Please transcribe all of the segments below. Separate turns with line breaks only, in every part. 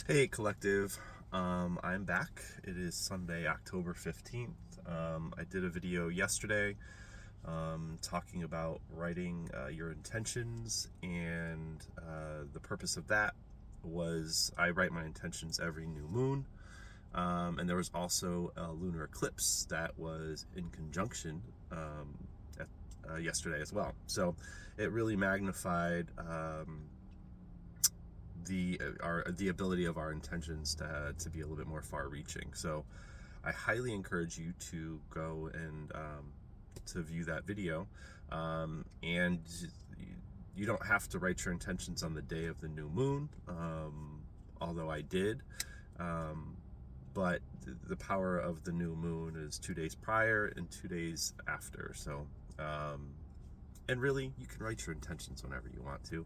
Hey, collective. I'm back. It is Sunday, October 15th. I did a video yesterday talking about writing your intentions, and the purpose of that was I write my intentions every new moon. And there was also a lunar eclipse that was in conjunction at, yesterday as well. So it really magnified the ability of our intentions to be a little bit more far reaching. So I highly encourage you to go and to view that video, and you don't have to write your intentions on the day of the new moon, although I did. But the power of the new moon is 2 days prior and 2 days after. So and really, you can write your intentions whenever you want to.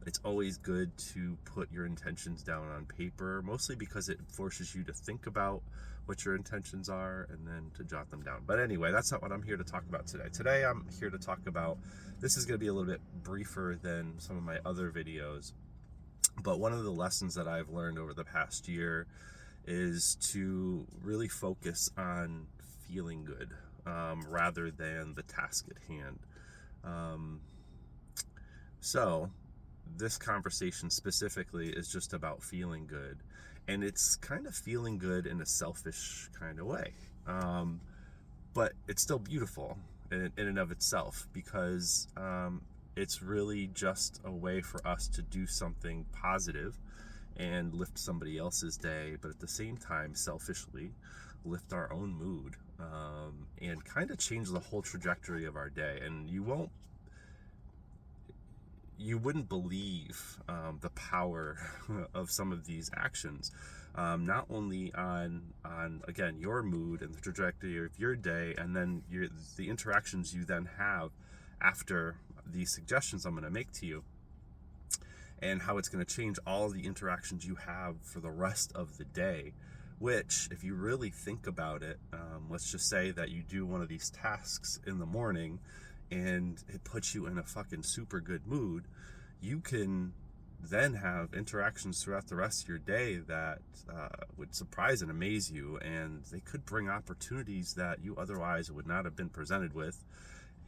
It's always good to put your intentions down on paper, mostly because it forces you to think about what your intentions are and then to jot them down. But anyway, that's not what I'm here to talk about today. Today, I'm here to talk about, this is going to be a little bit briefer than some of my other videos, but one of the lessons that I've learned over the past year is to really focus on feeling good rather than the task at hand. So this conversation specifically is just about feeling good, and it's kind of feeling good in a selfish kind of way, but it's still beautiful in and of itself, because it's really just a way for us to do something positive and lift somebody else's day, but at the same time selfishly lift our own mood, and kind of change the whole trajectory of our day. And you wouldn't believe the power of some of these actions, not only on again your mood and the trajectory of your day, and then the interactions you then have after these suggestions I'm going to make to you, and how it's going to change all the interactions you have for the rest of the day. Which, if you really think about it, let's just say that you do one of these tasks in the morning and it puts you in a fucking super good mood, you can then have interactions throughout the rest of your day that would surprise and amaze you, and they could bring opportunities that you otherwise would not have been presented with.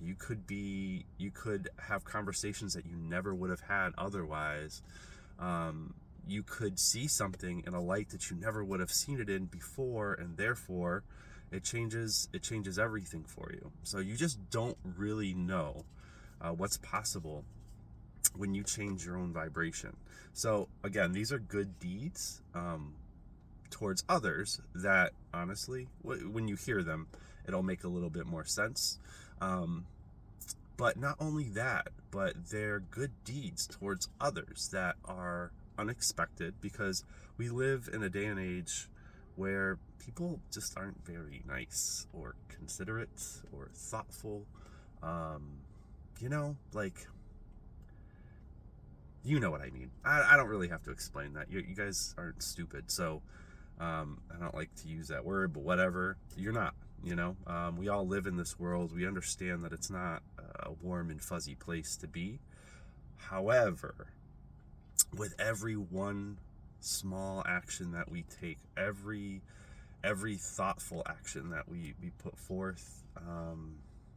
You could have conversations that you never would have had otherwise. You could see something in a light that you never would have seen it in before, and therefore it changes everything for you. So you just don't really know what's possible when you change your own vibration. So again, these are good deeds towards others that, honestly, when you hear them, it'll make a little bit more sense. But not only that, but they're good deeds towards others that are unexpected, because we live in a day and age where people just aren't very nice or considerate or thoughtful. Like, you know what I mean. I don't really have to explain that. You guys aren't stupid, so I don't like to use that word, but whatever. You're not. We all live in this world. We understand that it's not a warm and fuzzy place to be. However, with every one small action that we take, every thoughtful action that we put forth,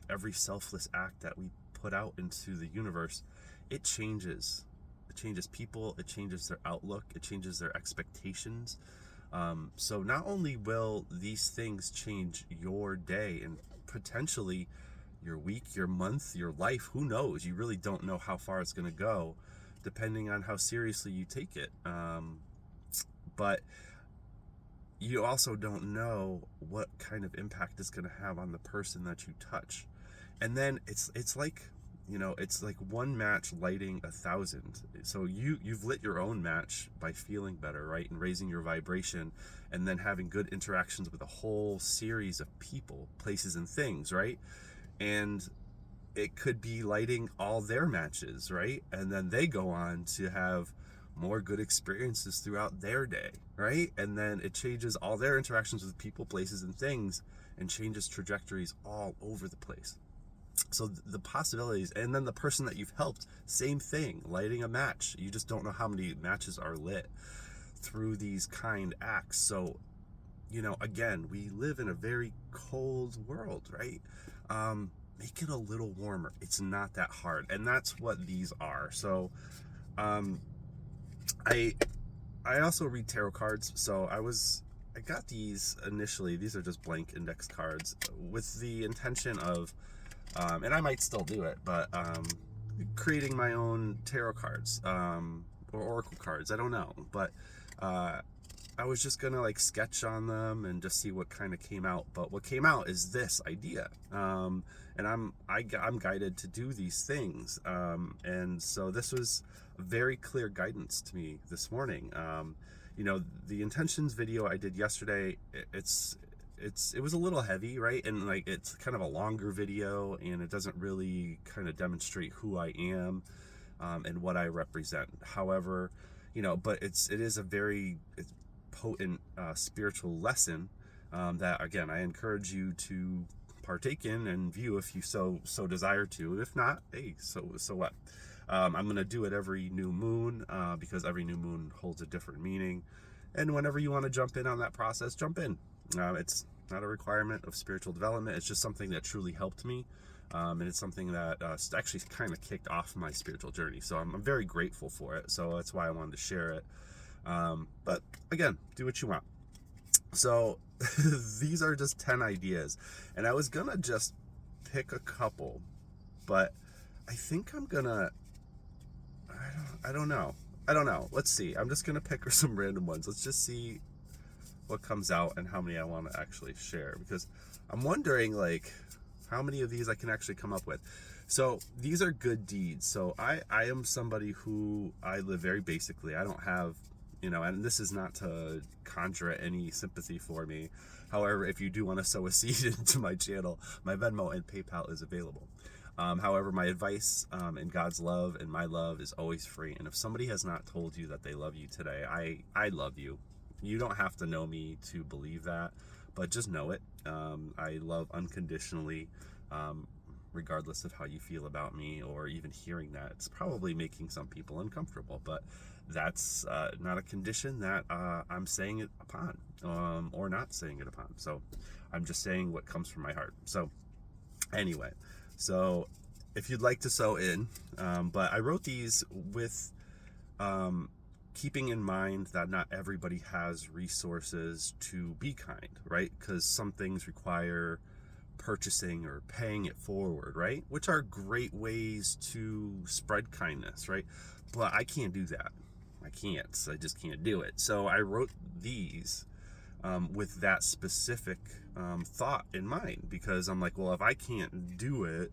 every selfless act that we put out into the universe, it changes people, it changes their outlook, it changes their expectations. So not only will these things change your day and potentially your week, your month, your life, who knows? You really don't know how far it's going to go, depending on how seriously you take it. But you also don't know what kind of impact it's going to have on the person that you touch. And then it's like, it's like one match lighting 1,000. So you've lit your own match by feeling better, right, and raising your vibration, and then having good interactions with a whole series of people, places, and things, right? And it could be lighting all their matches, right? And then they go on to have more good experiences throughout their day, right? And then it changes all their interactions with people, places, and things, and changes trajectories all over the place. So the possibilities, and then the person that you've helped, same thing, lighting a match. You just don't know how many matches are lit. through these kind acts. So, you know, again, we live in a very cold world, right? Make it a little warmer. It's not that hard, and that's what these are. So I also read tarot cards. So I got these initially. These are just blank index cards with the intention of and I might still do it, but creating my own tarot cards or oracle cards. I don't know, but I was just gonna like sketch on them and just see what kind of came out. But what came out is this idea, and I'm guided to do these things, and so this was a very clear guidance to me this morning. You know, the intentions video I did yesterday, it was a little heavy, right? And like it's kind of a longer video, and it doesn't really kind of demonstrate who I am and what I represent. However, you know, but it is a very potent spiritual lesson that, again, I encourage you to partake in and view if you so desire to. If not, hey, so what? I'm gonna do it every new moon because every new moon holds a different meaning, and whenever you want to jump in on that process, jump in. It's not a requirement of spiritual development. It's just something that truly helped me, and it's something that actually kind of kicked off my spiritual journey. So I'm very grateful for it. So that's why I wanted to share it. But again, do what you want. So these are just 10 ideas, and I was gonna just pick a couple, but I think I'm gonna, I don't know. Let's see. I'm just gonna pick some random ones. Let's just see what comes out and how many I want to actually share, because I'm wondering like how many of these I can actually come up with. So these are good deeds. So I am somebody who I live very basically. I don't have, you know, and this is not to conjure any sympathy for me. However, if you do want to sow a seed into my channel, my Venmo and PayPal is available. However, my advice and God's love and my love is always free. And if somebody has not told you that they love you today, I love you. You don't have to know me to believe that, but just know it. I love unconditionally, regardless of how you feel about me, or even hearing that. It's probably making some people uncomfortable, but that's not a condition that I'm saying it upon, or not saying it upon. So I'm just saying what comes from my heart. So anyway, so if you'd like to sew in, but I wrote these with keeping in mind that not everybody has resources to be kind, right? Because some things require purchasing or paying it forward, right? Which are great ways to spread kindness, right? But I can't do that. I just can't do it. So I wrote these with that specific thought in mind, because I'm like, well, if I can't do it,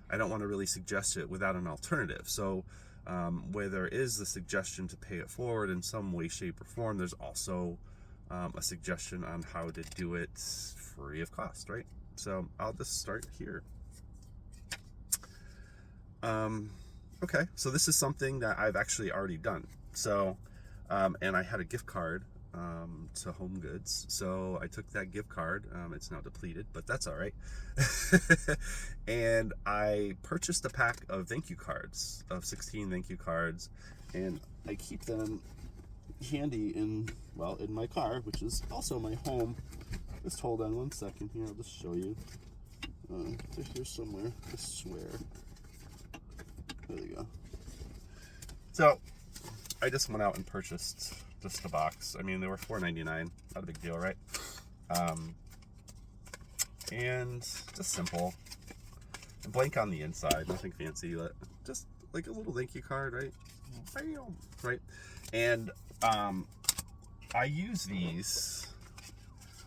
I don't want to really suggest it without an alternative. So where there is the suggestion to pay it forward in some way, shape, or form, there's also a suggestion on how to do it free of cost, right? So I'll just start here. Okay, so this is something that I've actually already done. So, and I had a gift card to Home Goods. So I took that gift card. It's now depleted, but that's all right. And I purchased a pack of thank you cards, of 16 thank you cards, and I keep them handy in my car, which is also my home. Just hold on one second here. I'll just show you. They're here somewhere, I swear. There you go. So I just went out and purchased just a box. I mean, they were $4.99. Not a big deal, right? And just simple. Blank on the inside, nothing fancy, but just like a little thank you card, right? Right? And I use these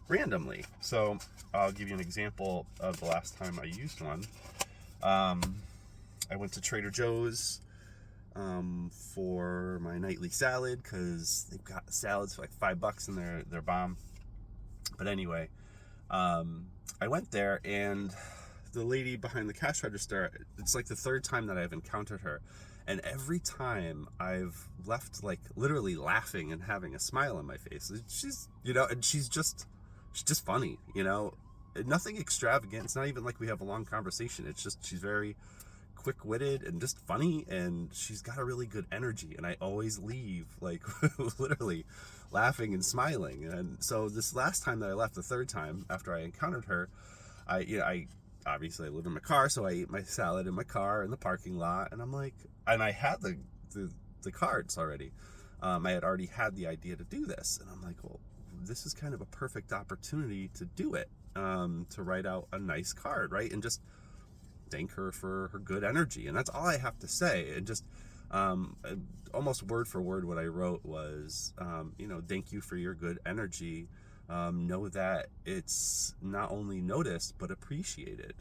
randomly. So I'll give you an example of the last time I used one. I went to Trader Joe's for my nightly salad, because they've got salads for like $5 and they're bomb. But anyway, I went there, and the lady behind the cash register, it's like the third time that I've encountered her, and every time I've left like literally laughing and having a smile on my face. She's, you know, and she's just funny, you know, nothing extravagant. It's not even like we have a long conversation. It's just she's very quick-witted and just funny, and she's got a really good energy, and I always leave like literally laughing and smiling. And so this last time that I left, the third time after I encountered her, I obviously I live in my car, so I ate my salad in my car in the parking lot, and I'm like, and I had the cards already. I had already had the idea to do this, and I'm like, well, this is kind of a perfect opportunity to do it, to write out a nice card, right? And just thank her for her good energy. And that's all I have to say. And just almost word for word what I wrote was, thank you for your good energy. Know that it's not only noticed, but appreciated.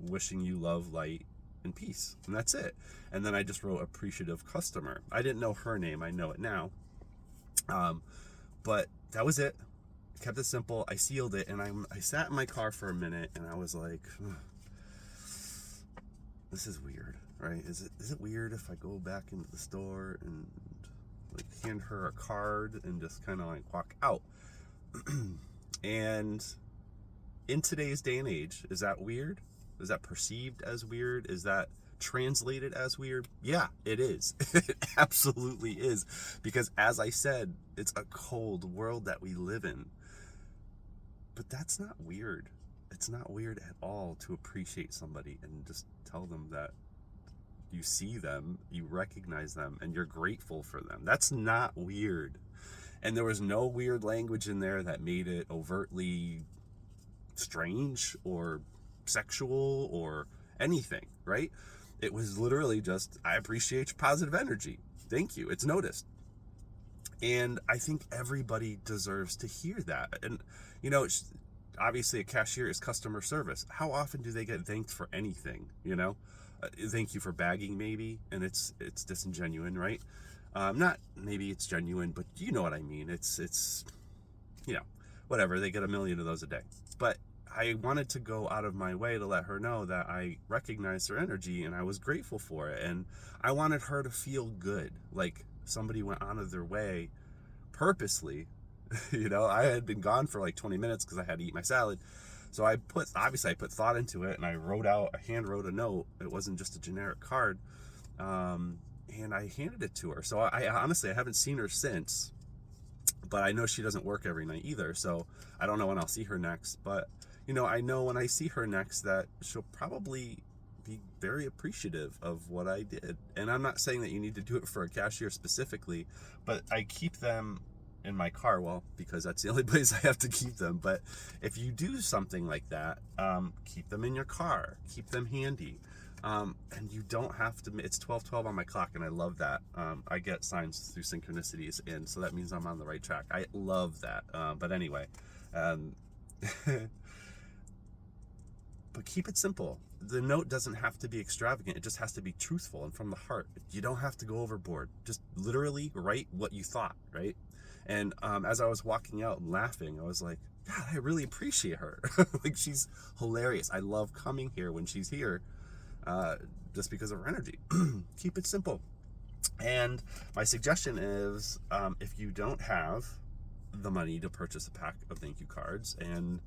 Wishing you love, light, and peace. And that's it. And then I just wrote appreciative customer. I didn't know her name. I know it now. But that was it. I kept it simple. I sealed it, and I sat in my car for a minute, and I was like, this is weird, right? Is it weird if I go back into the store and like hand her a card and just kind of like walk out? And in today's day and age, is that weird? Is that perceived as weird? Is that translated as weird? Yeah, it is. It absolutely is. Because as I said, it's a cold world that we live in. But that's not weird. It's not weird at all to appreciate somebody and just tell them that you see them, you recognize them, and you're grateful for them. That's not weird. And there was no weird language in there that made it overtly strange or sexual or anything, right? It was literally just, I appreciate your positive energy. Thank you. It's noticed. And I think everybody deserves to hear that. And, obviously a cashier is customer service. How often do they get thanked for anything, thank you for bagging, maybe, and it's disingenuine, right? Not maybe it's genuine, but you know what I mean. It's whatever. They get a million of those a day. But I wanted to go out of my way to let her know that I recognized her energy and I was grateful for it. And I wanted her to feel good, like somebody went out of their way purposely. I had been gone for like 20 minutes because I had to eat my salad. So I put thought into it, and I hand wrote a note. It wasn't just a generic card. And I handed it to her. So I honestly, I haven't seen her since, but I know she doesn't work every night either. So I don't know when I'll see her next, but I know when I see her next that she'll probably be very appreciative of what I did. And I'm not saying that you need to do it for a cashier specifically, but I keep them in my car, because that's the only place I have to keep them. But if you do something like that, keep them in your car, keep them handy. And you don't have to, it's 12:12 on my clock, and I love that. I get signs through synchronicities, and so that means I'm on the right track. I love that. But anyway, but keep it simple. The note doesn't have to be extravagant. It just has to be truthful and from the heart. You don't have to go overboard. Just literally write what you thought, right? And as I was walking out and laughing, I was like, God, I really appreciate her. Like, she's hilarious. I love coming here when she's here, just because of her energy. Keep it simple. And my suggestion is, if you don't have the money to purchase a pack of thank you cards, and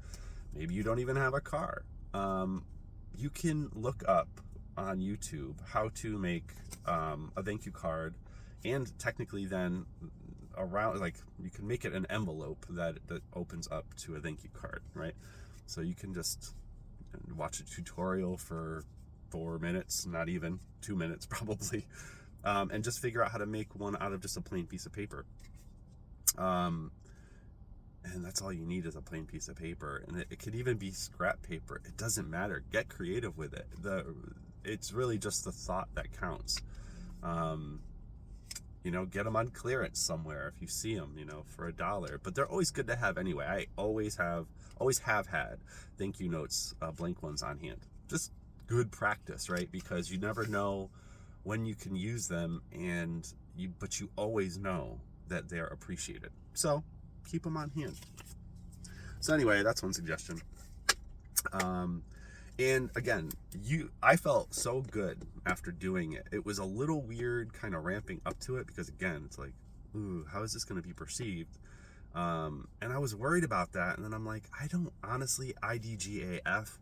maybe you don't even have a car, you can look up on YouTube how to make a thank you card, and technically then around, like, you can make it an envelope that opens up to a thank you card, right? So you can just watch a tutorial for 4 minutes, not even 2 minutes probably, and just figure out how to make one out of just a plain piece of paper. And that's all you need is a plain piece of paper, and it could even be scrap paper. It doesn't matter. Get creative with it. It's really just the thought that counts. Get them on clearance somewhere if you see them, for $1. But they're always good to have anyway. I always have had thank you notes, blank ones on hand. Just good practice, right? Because you never know when you can use them, but you always know that they're appreciated. So keep them on hand. So anyway, that's one suggestion. And again, I felt so good after doing it. It was a little weird kind of ramping up to it, because again, it's like, ooh, how is this going to be perceived? And I was worried about that. And then I'm like, I don't honestly IDGAF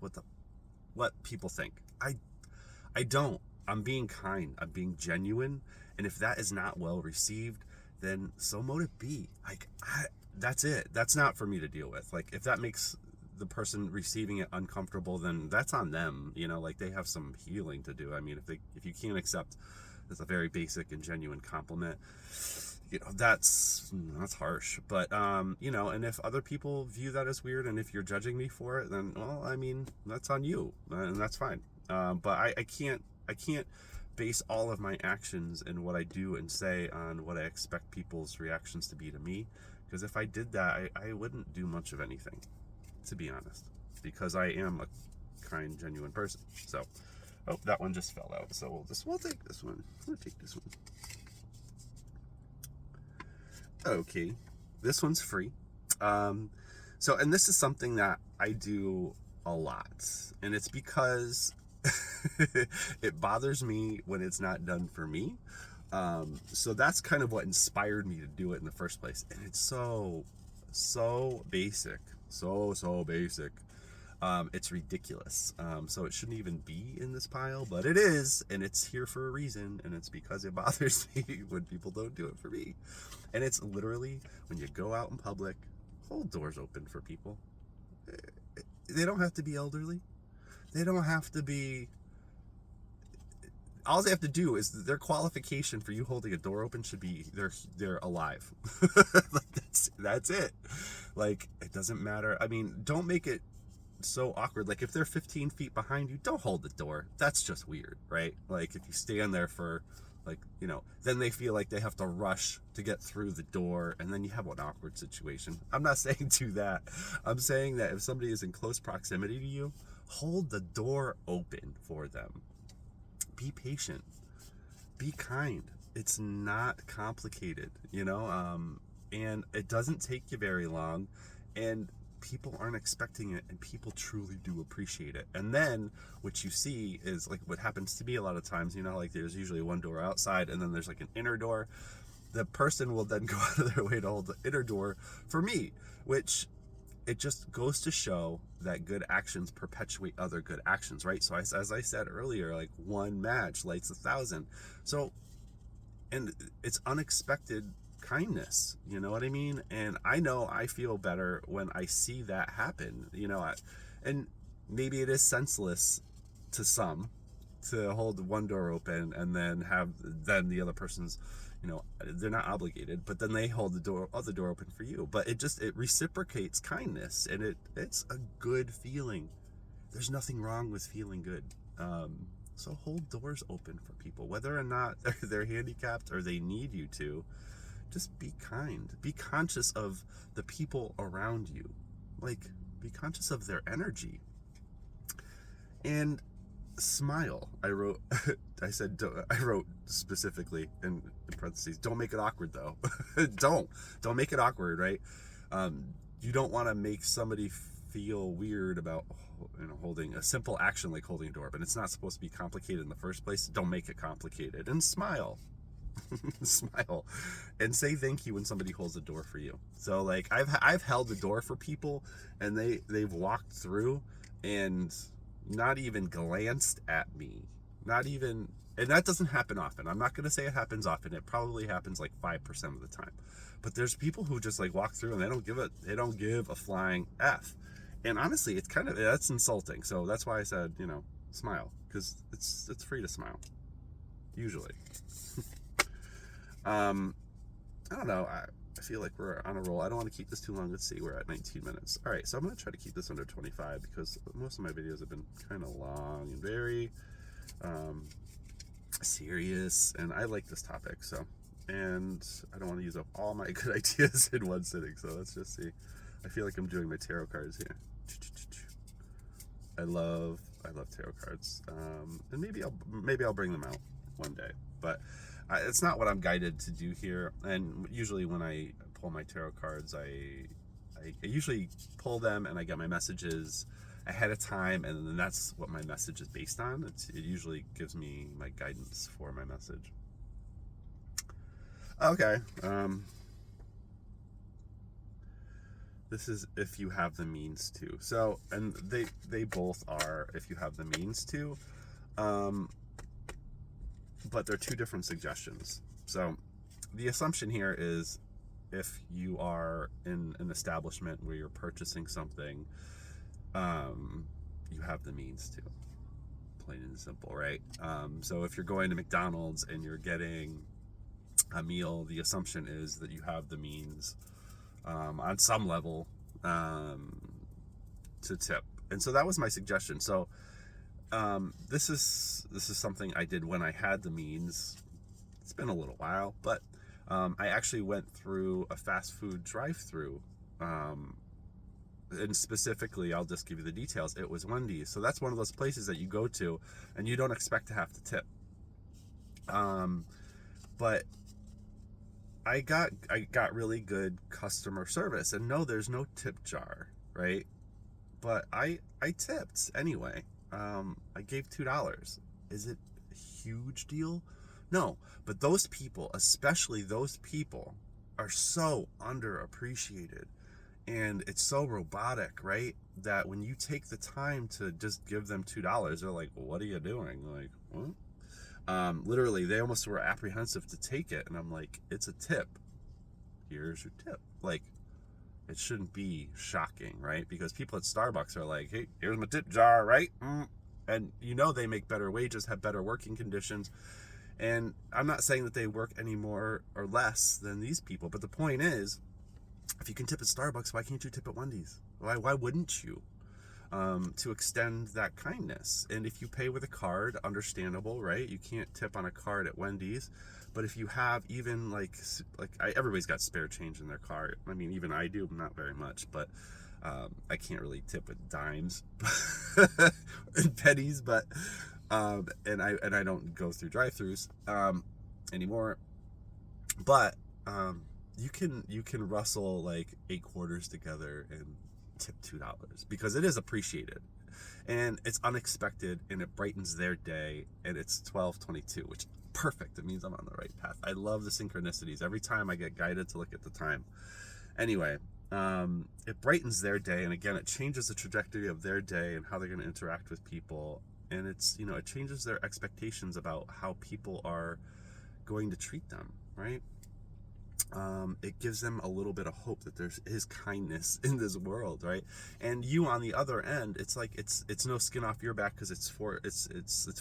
what people think. I don't. I'm being kind. I'm being genuine. And if that is not well received, then so mote it be. Like, that's it. That's not for me to deal with. Like, if that makes the person receiving it uncomfortable, then that's on them. You know, like, they have some healing to do. I mean, if you can't accept as a very basic and genuine compliment, you know, that's harsh. But you know, and if other people view that as weird, and if you're judging me for it, then, well, I mean, that's on you, and that's fine. But I can't base all of my actions and what I do and say on what I expect people's reactions to be to me, because if I did that, I wouldn't do much of anything, to be honest, because I am a kind, genuine person. So, oh, that one just fell out, so we'll take this one. We'll take this one. Okay, this one's free. So, and this is something that I do a lot, and it's because it bothers me when it's not done for me. So that's kind of what inspired me to do it in the first place. And it's so basic, so basic. It's ridiculous. So it shouldn't even be in this pile, but it is, and it's here for a reason, and it's because it bothers me when people don't do it for me. And it's literally, when you go out in public, hold doors open for people. They don't have to be elderly. They don't have to be... All they have to do is, their qualification for you holding a door open should be they're alive. Like, that's it. Like, it doesn't matter. I mean, don't make it so awkward. Like, if they're 15 feet behind you, don't hold the door. That's just weird, right? Like, if you stand there for, like, you know, then they feel like they have to rush to get through the door, and then you have an awkward situation. I'm not saying do that. I'm saying that if somebody is in close proximity to you, hold the door open for them. Be patient. Be kind. It's not complicated, you know? And it doesn't take you very long, and people aren't expecting it, and people truly do appreciate it. And then what you see is, like, what happens to me a lot of times, you know, like, there's usually one door outside, and then there's like an inner door. The person will then go out of their way to hold the inner door for me, which, it just goes to show that good actions perpetuate other good actions, right? So as I said earlier, like, one match lights 1,000. So, and it's unexpected kindness, you know what I mean? And I know I feel better when I see that happen, you know. And maybe it is senseless to some to hold one door open and then the other person's, you know, they're not obligated, but then they hold the other door open for you. But it reciprocates kindness, and it's a good feeling. There's nothing wrong with feeling good. So hold doors open for people, whether or not they're handicapped or they need you to. Just be kind. Be conscious of the people around you. Like, be conscious of their energy. And smile. I wrote specifically in parentheses, don't make it awkward, though. don't make it awkward, right? You don't want to make somebody feel weird about, you know, holding a simple action like holding a door, but it's not supposed to be complicated in the first place. Don't make it complicated, and smile. Smile and say thank you when somebody holds the door for you. So, like, I've held the door for people, and they've walked through and not even glanced at me, not even. And that doesn't happen often. I'm not going to say it happens often. It probably happens like 5% of the time. But there's people who just, like, walk through and they don't give a flying F. And honestly, it's kind of, that's insulting. So that's why I said, you know, smile, because it's free to smile, usually. I don't know. I feel like we're on a roll. I don't want to keep this too long. Let's see. We're at 19 minutes. All right. So I'm going to try to keep this under 25, because most of my videos have been kind of long and very serious. And I like this topic. So, and I don't want to use up all my good ideas in one sitting. So let's just see. I feel like I'm doing my tarot cards here. I love tarot cards. And maybe I'll bring them out one day. But it's not what I'm guided to do here. And usually when I pull my tarot cards, I usually pull them and I get my messages ahead of time, and then that's what my message is based on. It usually gives me my guidance for my message. Okay. This is if you have the means to. So, and they both are if you have the means to. but they're two different suggestions. So the assumption here is, if you are in an establishment where you're purchasing something, you have the means to, plain and simple, right? So if you're going to McDonald's and you're getting a meal, the assumption is that you have the means, on some level, to tip. And so that was my suggestion. So this is something I did when I had the means. It's been a little while, but I actually went through a fast food drive-through, and specifically, I'll just give you the details. It was Wendy's. So that's one of those places that you go to and you don't expect to have to tip. But I got really good customer service, and no, there's no tip jar, right? But I tipped anyway. I gave $2. Is it a huge deal? No, but those people, especially those people, are so underappreciated, and it's so robotic, right? That when you take the time to just give them $2, they're like, "What are you doing?" Like, what? Literally, they almost were apprehensive to take it, and I'm like, "It's a tip. Here's your tip." Like, it shouldn't be shocking, right? Because people at Starbucks are like, "Hey, here's my tip jar," right? And they make better wages, have better working conditions. And I'm not saying that they work any more or less than these people, but the point is, if you can tip at Starbucks, why can't you tip at Wendy's? Why wouldn't you? To extend that kindness. And if you pay with a card, understandable, right? You can't tip on a card at Wendy's. But if you have even everybody's got spare change in their car. I mean, even I do, not very much, but I can't really tip with dimes and pennies, but and I don't go through drive-throughs anymore. But you can rustle like 8 quarters together and tip $2, because it is appreciated, and it's unexpected, and it brightens their day, and it's 12:22, which perfect. It means I'm on the right path. I love the synchronicities. Every time I get guided to look at the time. Anyway, it brightens their day, and again, it changes the trajectory of their day and how they're going to interact with people, and it's it changes their expectations about how people are going to treat them, right? It gives them a little bit of hope that there is kindness in this world, right? And you, on the other end, it's like it's no skin off your back, because it's 4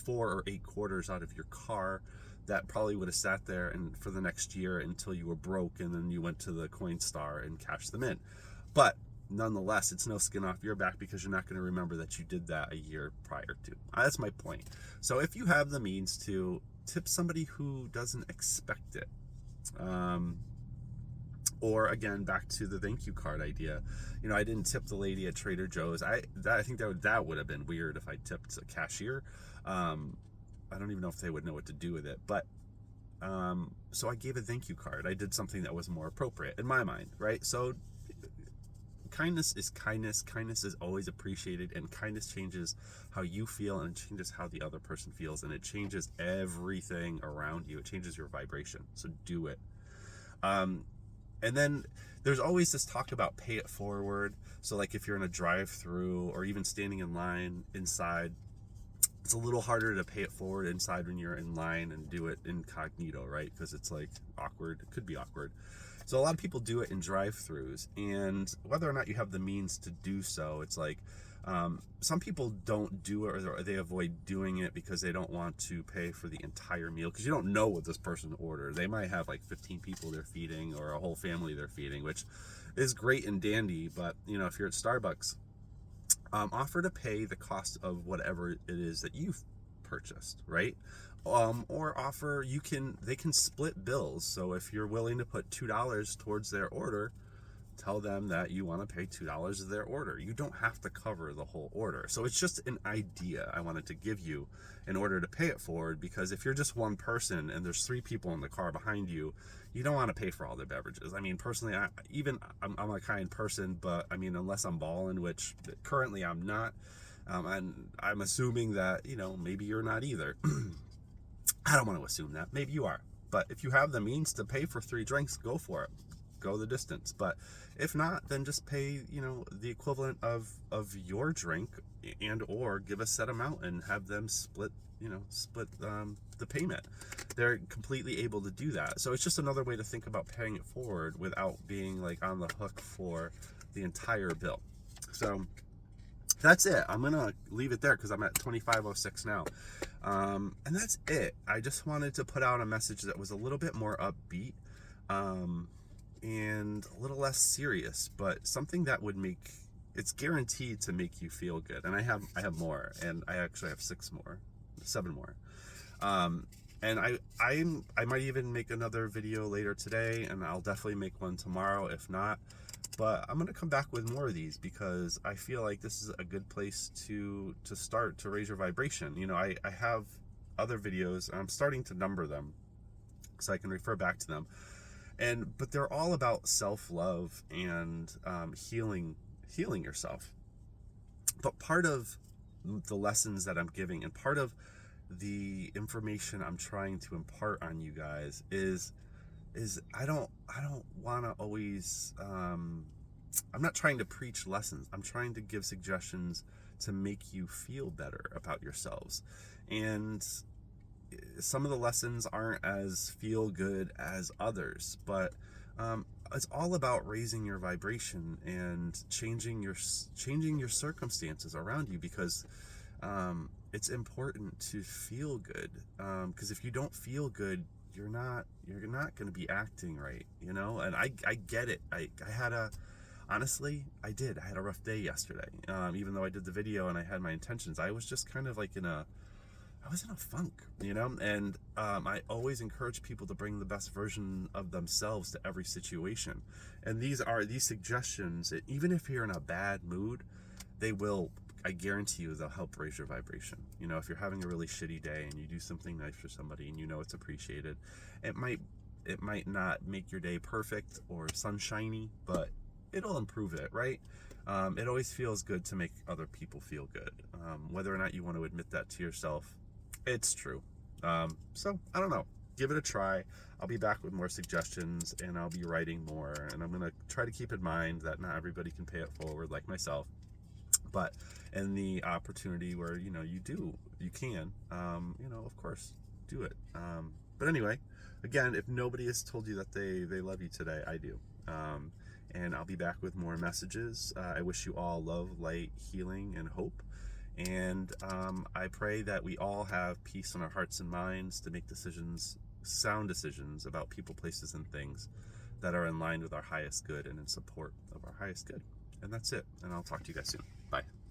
or 8 quarters out of your car that probably would have sat there and for the next year until you were broke, and then you went to the Coinstar and cashed them in. But nonetheless, it's no skin off your back, because you're not going to remember that you did that a year prior to. That's my point. So if you have the means to tip somebody who doesn't expect it, or again, back to the thank you card idea. I didn't tip the lady at Trader Joe's. I think that would have been weird if I tipped a cashier. I don't even know if they would know what to do with it. But so I gave a thank you card. I did something that was more appropriate in my mind, right? So kindness is kindness. Kindness is always appreciated, and kindness changes how you feel, and it changes how the other person feels, and it changes everything around you. It changes your vibration. So do it. And then there's always this talk about pay it forward. So like if you're in a drive-through or even standing in line inside, it's a little harder to pay it forward inside when you're in line and do it incognito, right? Because it's like awkward. It could be awkward. So a lot of people do it in drive-throughs, and whether or not you have the means to do so, it's like some people don't do it, or they avoid doing it because they don't want to pay for the entire meal, because you don't know what this person ordered. They might have like 15 people they're feeding, or a whole family they're feeding, which is great and dandy. But if you're at Starbucks, offer to pay the cost of whatever it is that you've purchased, right? Or offer, they can split bills. So if you're willing to put $2 towards their order, tell them that you want to pay $2 of their order. You don't have to cover the whole order. So it's just an idea I wanted to give you in order to pay it forward, because if you're just one person and there's 3 people in the car behind you, you don't want to pay for all their beverages. I mean, personally, I'm a kind person, but I mean, unless I'm balling, which currently I'm not, and I'm assuming that, maybe you're not either. I don't want to assume that. Maybe you are. But if you have the means to pay for 3 drinks, go for it. go the distance. But if not, then just pay, you know, the equivalent of your drink, and or give a set amount and have them split, you know, the payment. They're completely able to do that. So it's just another way to think about paying it forward without being like on the hook for the entire bill. So that's it. I'm gonna leave it there because I'm at 25:06 now, and that's it. I just wanted to put out a message that was a little bit more upbeat, and a little less serious, but something that would make, it's guaranteed to make you feel good. And I have more, and I actually have 7 more. And I might even make another video later today, and I'll definitely make one tomorrow if not. But I'm going to come back with more of these because I feel like this is a good place to start to raise your vibration. You know, I have other videos, and I'm starting to number them so I can refer back to them. But they're all about self-love and healing yourself. But part of the lessons that I'm giving, and part of the information I'm trying to impart on you guys is I don't want to always, I'm not trying to preach lessons. I'm trying to give suggestions to make you feel better about yourselves. And some of the lessons aren't as feel good as others, but it's all about raising your vibration and changing your circumstances around you, because it's important to feel good. Because if you don't feel good, you're not going to be acting right, you know. And I get it. I had a rough day yesterday. Even though I did the video and I had my intentions, I was just kind of like I was in a funk, you know. And I always encourage people to bring the best version of themselves to every situation. And these suggestions, even if you're in a bad mood, I guarantee you they'll help raise your vibration. You know, if you're having a really shitty day and you do something nice for somebody and you know it's appreciated, it might not make your day perfect or sunshiny, but it'll improve it, right? It always feels good to make other people feel good. Whether or not you want to admit that to yourself, it's true. So I don't know. Give it a try. I'll be back with more suggestions, and I'll be writing more, and I'm going to try to keep in mind that not everybody can pay it forward like myself. But in the opportunity where, you know, you can, you know, of course, do it. But anyway, again, if nobody has told you that they love you today, I do. And I'll be back with more messages. I wish you all love, light, healing, and hope. And I pray that we all have peace in our hearts and minds to make sound decisions about people, places, and things that are in line with our highest good and in support of our highest good. And that's it. And I'll talk to you guys soon. Bye.